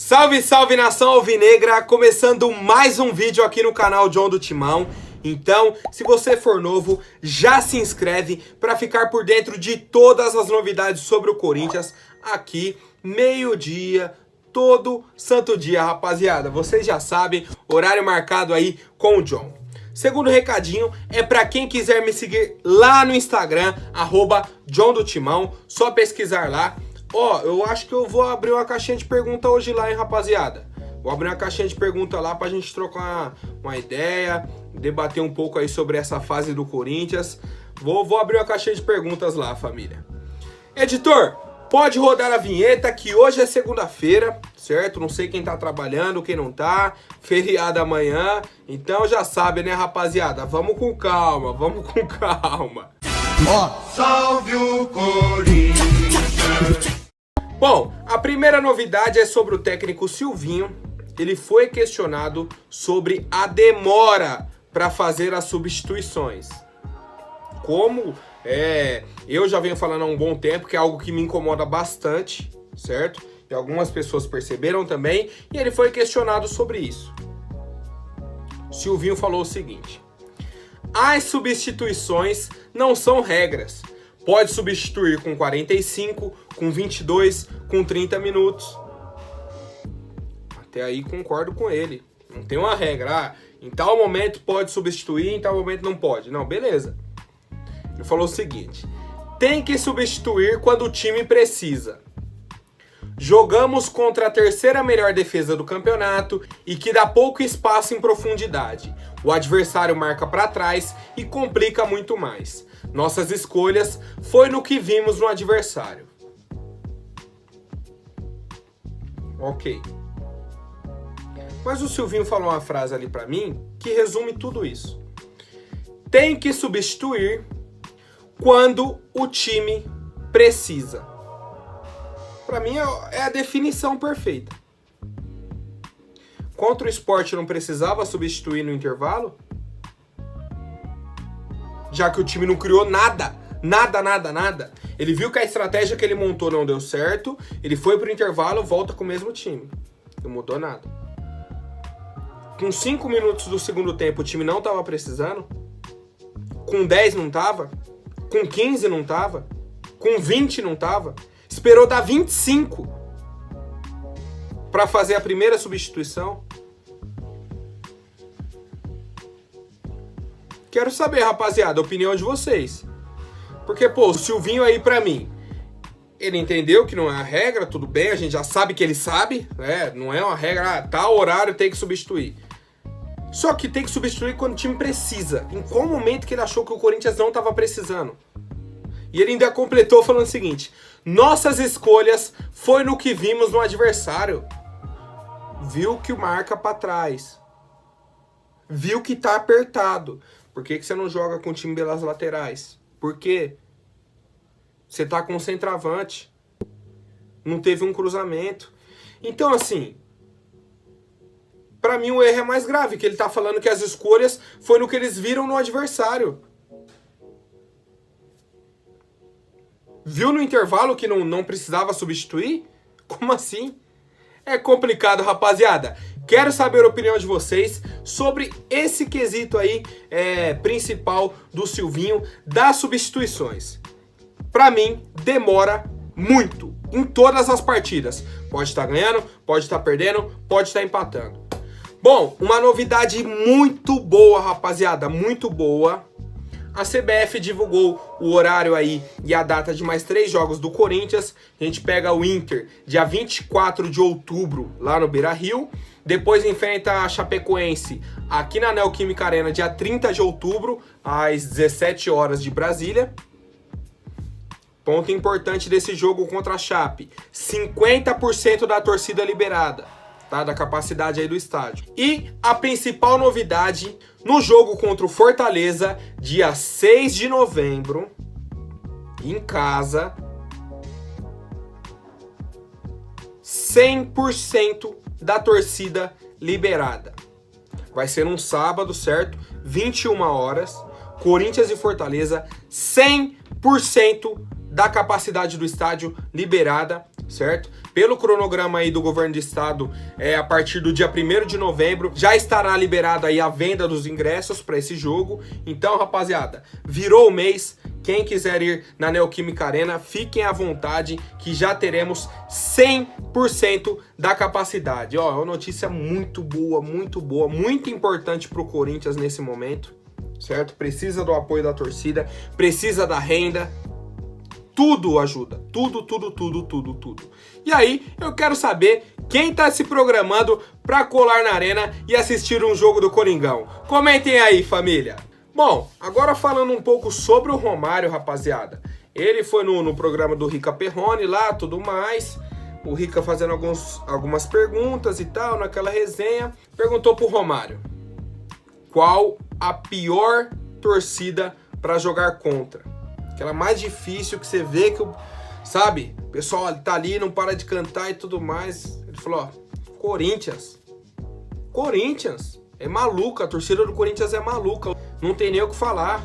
Salve, salve nação alvinegra, começando mais um vídeo aqui no canal John do Timão. Então, se você for novo, já se inscreve para ficar por dentro de todas as novidades sobre o Corinthians aqui, meio-dia, todo santo dia, rapaziada. Vocês já sabem, horário marcado aí com o John. Segundo recadinho, é para quem quiser me seguir lá no Instagram, @John do Timão, só pesquisar lá. Ó, eu acho que eu vou abrir uma caixinha de pergunta hoje lá, hein, rapaziada. Vou abrir uma caixinha de pergunta lá pra gente trocar uma ideia, debater um pouco aí sobre essa fase do Corinthians. Vou abrir uma caixinha de perguntas lá, família. Editor, pode rodar a vinheta que hoje é segunda-feira, certo? Não sei quem tá trabalhando, quem não tá. Feriado amanhã. Então já sabe, né, rapaziada? Vamos com calma, vamos com calma. Ó, salve o Corinthians! Bom, a primeira novidade é sobre o técnico Silvinho. Ele foi questionado sobre a demora para fazer as substituições. Como eu já venho falando há um bom tempo, que é algo que me incomoda bastante, certo? E algumas pessoas perceberam também, e ele foi questionado sobre isso. Silvinho falou o seguinte: as substituições não são regras. Pode substituir com 45, com 22, com 30 minutos. Até aí concordo com ele. Não tem uma regra. Em tal momento pode substituir, em tal momento não pode. Não, beleza. Ele falou o seguinte: tem que substituir quando o time precisa. Jogamos contra a terceira melhor defesa do campeonato e que dá pouco espaço em profundidade. O adversário marca para trás e complica muito mais. Nossas escolhas foi no que vimos no adversário. Ok. Mas o Silvinho falou uma frase ali pra mim que resume tudo isso. Tem que substituir quando o time precisa. Pra mim é a definição perfeita. Contra o Sport não precisava substituir no intervalo? Já que o time não criou nada. Ele viu que a estratégia que ele montou não deu certo, ele foi pro intervalo, volta com o mesmo time. Não mudou nada. Com 5 minutos do segundo tempo o time não tava precisando? Com 10 não tava? Com 15 não tava? Com 20 não tava? Esperou dar 25 para fazer a primeira substituição? Quero saber, rapaziada, a opinião de vocês. Porque, pô, o Silvinho aí pra mim, ele entendeu que não é a regra, tudo bem, a gente já sabe que ele sabe, né? Não é uma regra, tal horário tem que substituir. Só que tem que substituir quando o time precisa. Em qual momento que ele achou que o Corinthians não estava precisando? E ele ainda completou falando o seguinte: nossas escolhas foi no que vimos no adversário. Viu que marca pra trás. Viu que tá apertado. Por que você não joga com o time pelas laterais? Por quê? Você tá com um centroavante. Não teve um cruzamento. Então, assim, pra mim o erro é mais grave, que ele tá falando que as escolhas foi no que eles viram no adversário. Viu no intervalo que não precisava substituir? Como assim? É complicado, rapaziada. Quero saber a opinião de vocês sobre esse quesito aí principal do Silvinho das substituições. Pra mim, demora muito em todas as partidas. Pode estar ganhando, pode estar perdendo, pode estar empatando. Bom, uma novidade muito boa, rapaziada, muito boa. A CBF divulgou o horário aí e a data de mais 3 jogos do Corinthians. A gente pega o Inter dia 24 de outubro lá no Beira-Rio. Depois enfrenta a Chapecoense aqui na Neoquímica Arena dia 30 de outubro, às 17 horas de Brasília. Ponto importante desse jogo contra a Chape: 50% da torcida liberada, tá? Da capacidade aí do estádio. E a principal novidade no jogo contra o Fortaleza, dia 6 de novembro, em casa, 100% da torcida liberada. Vai ser um sábado, certo? 21 horas, Corinthians e Fortaleza, 100% da capacidade do estádio liberada. certo? Pelo cronograma aí do governo do estado, a partir do dia 1º de novembro, já estará liberada aí a venda dos ingressos para esse jogo. Então, rapaziada, virou o mês. Quem quiser ir na Neoquímica Arena, fiquem à vontade que já teremos 100% da capacidade. Ó, é uma notícia muito boa, muito importante para o Corinthians nesse momento, certo? Precisa do apoio da torcida, precisa da renda. Tudo ajuda, tudo. E aí, eu quero saber quem tá se programando pra colar na arena e assistir um jogo do Coringão. Comentem aí, família. Bom, agora falando um pouco sobre o Romário, rapaziada. Ele foi no programa do Rica Perrone lá, tudo mais. O Rica fazendo algumas perguntas e tal, naquela resenha. Perguntou pro Romário: qual a pior torcida pra jogar contra? Aquela mais difícil que você vê que, sabe, o pessoal tá ali, não para de cantar e tudo mais. Ele falou, ó, Corinthians. É maluca, a torcida do Corinthians é maluca. Não tem nem o que falar.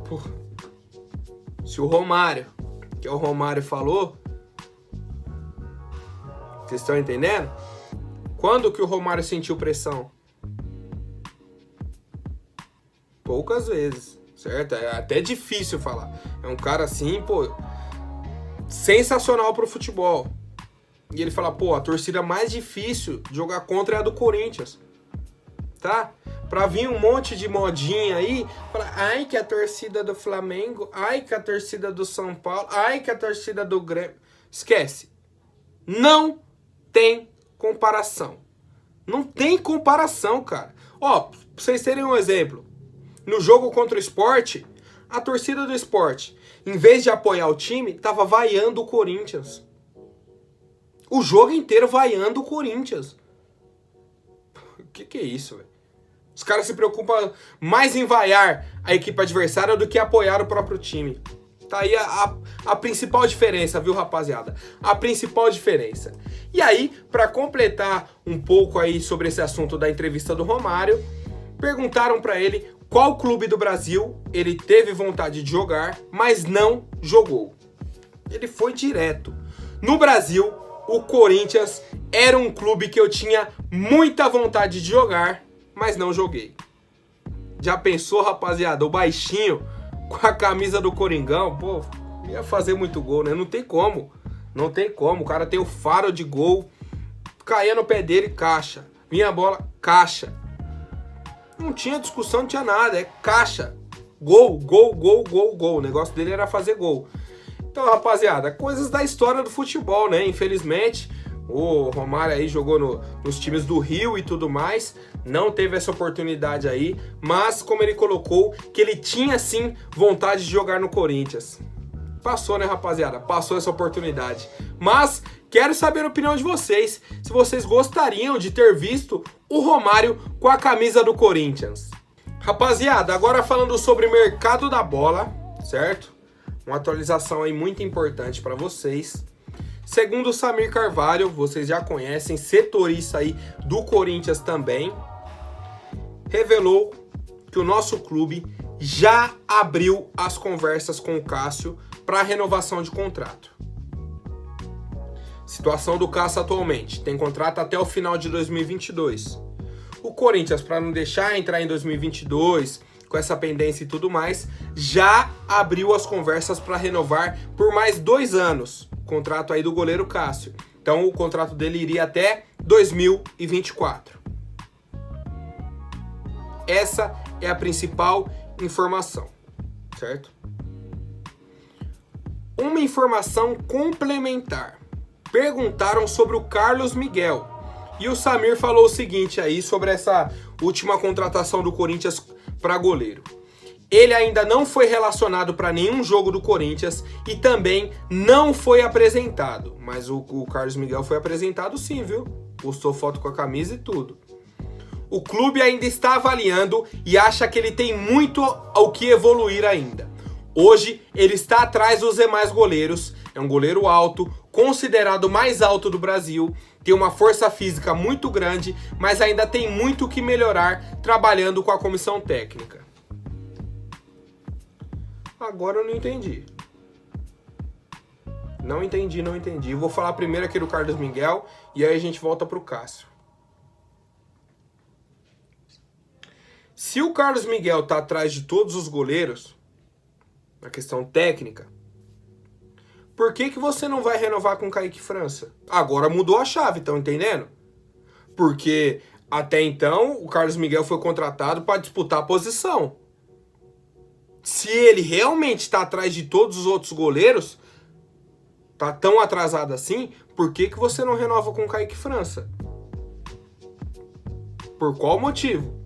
Porra. Se o Romário, que é o Romário, falou, vocês estão entendendo? Quando que o Romário sentiu pressão? Poucas vezes, certo? É até difícil falar. É um cara assim, pô, sensacional pro futebol. E ele fala, pô, a torcida mais difícil de jogar contra é a do Corinthians, tá? Pra vir um monte de modinha aí, falar, ai que a torcida do Flamengo, ai que a torcida do São Paulo, ai que a torcida do Grêmio. Esquece. Não tem comparação. Não tem comparação, cara. Ó, pra vocês terem um exemplo. No jogo contra o Sport, a torcida do Sport, em vez de apoiar o time, tava vaiando o Corinthians. O jogo inteiro vaiando o Corinthians. O que é isso, velho? Os caras se preocupam mais em vaiar a equipe adversária do que apoiar o próprio time. Tá aí a principal diferença, viu, rapaziada? A principal diferença. E aí, para completar um pouco aí sobre esse assunto da entrevista do Romário, perguntaram para ele qual clube do Brasil ele teve vontade de jogar, mas não jogou. Ele foi direto. No Brasil, o Corinthians era um clube que eu tinha muita vontade de jogar, mas não joguei. Já pensou, rapaziada? O baixinho com a camisa do Coringão, pô, ia fazer muito gol, né? Não tem como. O cara tem o faro de gol, caía no pé dele, caixa. Vinha a bola, caixa. Não tinha discussão, não tinha nada, é caixa. Gol. O negócio dele era fazer gol. Então, rapaziada, coisas da história do futebol, né? Infelizmente, o Romário aí jogou nos times do Rio e tudo mais, não teve essa oportunidade aí, mas como ele colocou, que ele tinha sim vontade de jogar no Corinthians. Passou, né, rapaziada? Passou essa oportunidade. Mas quero saber a opinião de vocês, se vocês gostariam de ter visto o Romário com a camisa do Corinthians. Rapaziada, agora falando sobre o mercado da bola, certo? Uma atualização aí muito importante para vocês. Segundo o Samir Carvalho, vocês já conhecem, setorista aí do Corinthians também, revelou que o nosso clube já abriu as conversas com o Cássio para renovação de contrato. Situação do Cássio atualmente, tem contrato até o final de 2022. O Corinthians, para não deixar entrar em 2022 com essa pendência e tudo mais, já abriu as conversas para renovar por mais 2 anos. Contrato aí do goleiro Cássio. Então o contrato dele iria até 2024. Essa é a principal informação, certo? Uma informação complementar. Perguntaram sobre o Carlos Miguel. E o Samir falou o seguinte aí sobre essa última contratação do Corinthians para goleiro. Ele ainda não foi relacionado para nenhum jogo do Corinthians e também não foi apresentado. Mas o Carlos Miguel foi apresentado sim, viu? Postou foto com a camisa e tudo. O clube ainda está avaliando e acha que ele tem muito ao que evoluir ainda. Hoje, ele está atrás dos demais goleiros. É um goleiro alto, considerado o mais alto do Brasil, tem uma força física muito grande, mas ainda tem muito o que melhorar trabalhando com a comissão técnica. Agora eu não entendi. Não entendi. Vou falar primeiro aqui do Carlos Miguel e aí a gente volta pro Cássio. Se o Carlos Miguel tá atrás de todos os goleiros, na questão técnica, por que você não vai renovar com o Kaique França? Agora mudou a chave, estão entendendo? Porque até então o Carlos Miguel foi contratado para disputar a posição. Se ele realmente está atrás de todos os outros goleiros, tá tão atrasado assim, por que você não renova com o Kaique França? Por qual motivo?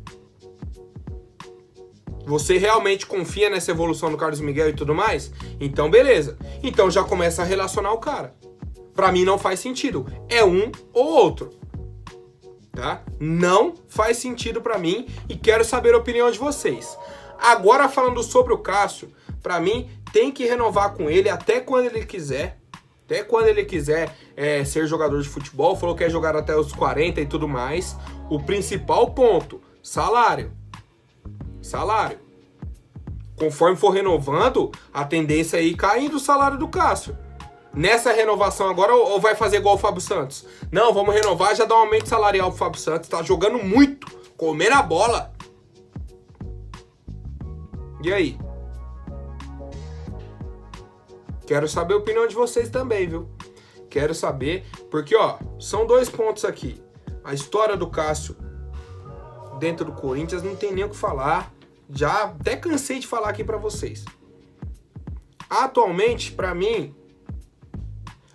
Você realmente confia nessa evolução do Carlos Miguel e tudo mais? Então beleza. Então já começa a relacionar o cara. Pra mim não faz sentido. É um ou outro. Tá? Não faz sentido pra mim e quero saber a opinião de vocês. Agora falando sobre o Cássio, pra mim tem que renovar com ele até quando ele quiser. Até quando ele quiser ser jogador de futebol. Falou que quer jogar até os 40 e tudo mais. O principal ponto, salário. Conforme for renovando, a tendência é ir caindo o salário do Cássio. Nessa renovação agora, ou vai fazer igual o Fábio Santos? Não, vamos renovar, já dá um aumento salarial pro Fábio Santos. Tá jogando muito, comendo a bola. E aí? Quero saber a opinião de vocês também, viu? Quero saber, porque ó, são 2 pontos aqui. A história do Cássio dentro do Corinthians não tem nem o que falar. Já até cansei de falar aqui pra vocês. Atualmente, pra mim,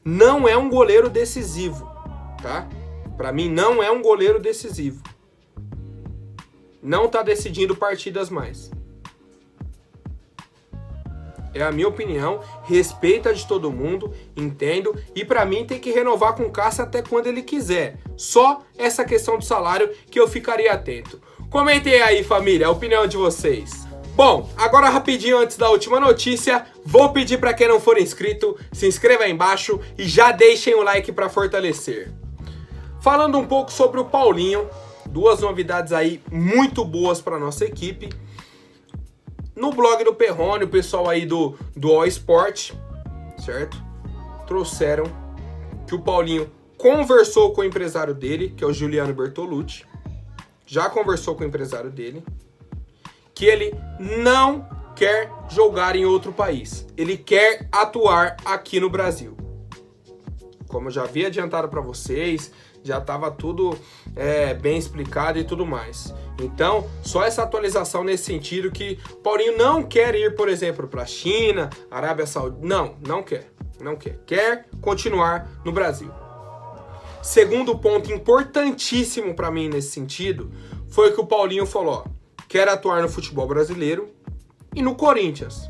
não é um goleiro decisivo, tá? Pra mim, não é um goleiro decisivo. Não tá decidindo partidas mais. É a minha opinião, respeita de todo mundo, entendo, e pra mim tem que renovar com o Cássio até quando ele quiser. Só essa questão do salário que eu ficaria atento. Comentem aí, família, a opinião de vocês. Bom, agora rapidinho antes da última notícia, vou pedir para quem não for inscrito, se inscreva aí embaixo e já deixem o like para fortalecer. Falando um pouco sobre o Paulinho, 2 novidades aí muito boas para nossa equipe. No blog do Perrone, o pessoal aí do All Sport, certo? Trouxeram que o Paulinho conversou com o empresário dele, que é o Giuliano Bertolucci. Já conversou com o empresário dele, que ele não quer jogar em outro país. Ele quer atuar aqui no Brasil. Como eu já havia adiantado para vocês, já estava tudo bem explicado e tudo mais. Então, só essa atualização nesse sentido que Paulinho não quer ir, por exemplo, para a China, Arábia Saudita. Não quer. Quer continuar no Brasil. Segundo ponto importantíssimo para mim nesse sentido, foi que o Paulinho falou, ó, quer atuar no futebol brasileiro e no Corinthians.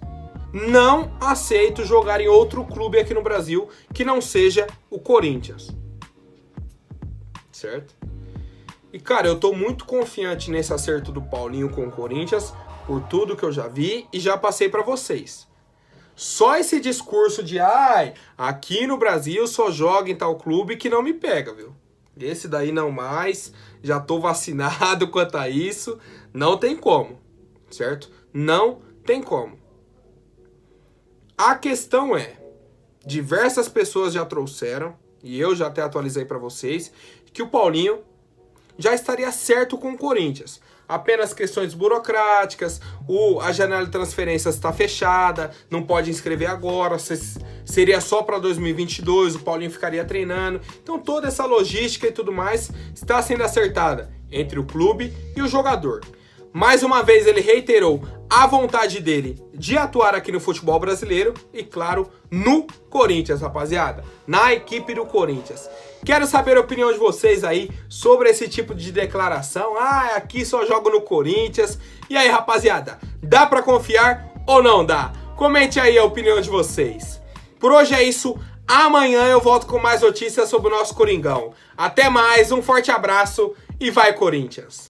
Não aceito jogar em outro clube aqui no Brasil que não seja o Corinthians. Certo? E cara, eu tô muito confiante nesse acerto do Paulinho com o Corinthians, por tudo que eu já vi e já passei para vocês. Só esse discurso de, aqui no Brasil só joga em tal clube que não me pega, viu? Esse daí não mais, já tô vacinado quanto a isso, não tem como, certo? Não tem como. A questão é, diversas pessoas já trouxeram, e eu já até atualizei para vocês, que o Paulinho já estaria certo com o Corinthians. Apenas questões burocráticas, a janela de transferências está fechada, não pode inscrever agora, seria só para 2022, o Paulinho ficaria treinando. Então toda essa logística e tudo mais está sendo acertada entre o clube e o jogador. Mais uma vez ele reiterou a vontade dele de atuar aqui no futebol brasileiro e, claro, no Corinthians, rapaziada. Na equipe do Corinthians. Quero saber a opinião de vocês aí sobre esse tipo de declaração. Aqui só jogo no Corinthians. E aí, rapaziada, dá pra confiar ou não dá? Comente aí a opinião de vocês. Por hoje é isso. Amanhã eu volto com mais notícias sobre o nosso Coringão. Até mais, um forte abraço e vai Corinthians!